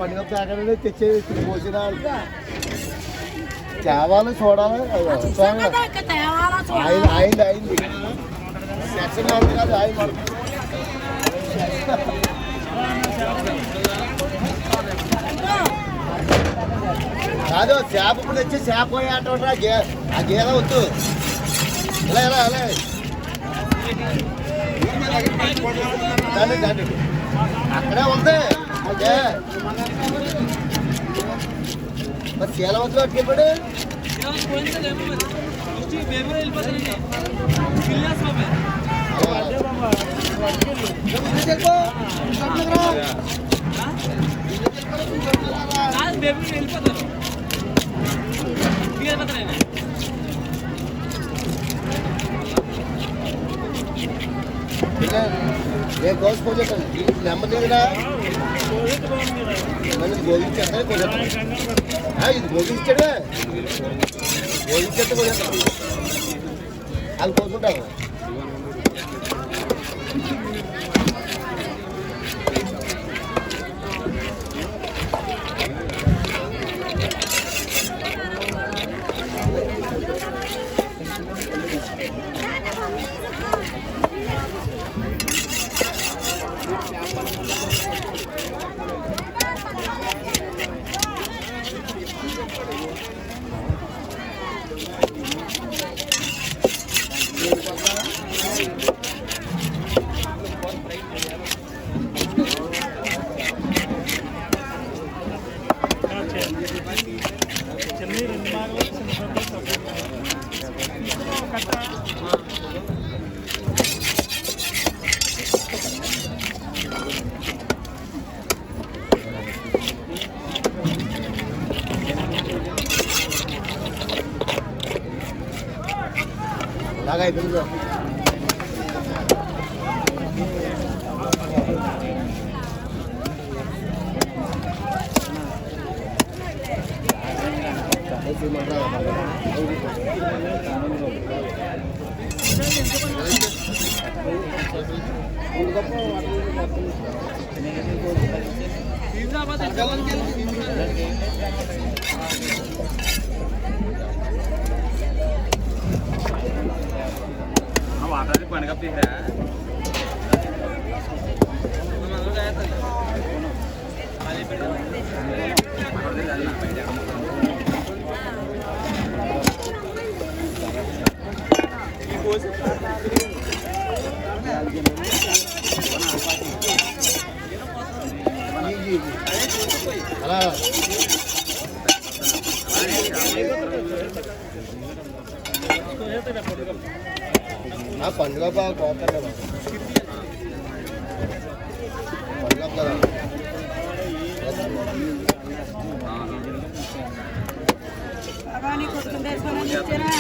పండుగ ప్యాకెట్ తెచ్చేది పోసిన తేవాలి చూడాలి అయింది అయింది సెక్షన్ కాదు అయింది కాదు చేప ఇప్పుడు వచ్చి చేప పోయి అంటారా ఆ గేద వద్దు ఇలా ఇలా ఇలా దండి అక్కడే ఉంది అదే మరి చీల వద్దు పట్టుకెళ్ళిపోడు నేను కోసుకోలేదు నెమ్మదిగా నన్ను గోగించేస్తా కొనేస్తాను ఇది గోగించాడే గోగించేస్తే కొనేస్తాను వాళ్ళు కోసుకుంటారు Lagai dulu. Mana kapih ya? పండుగ బాగా పోతాను పండుగ కదా Abang ni kau tunda sana ni cera.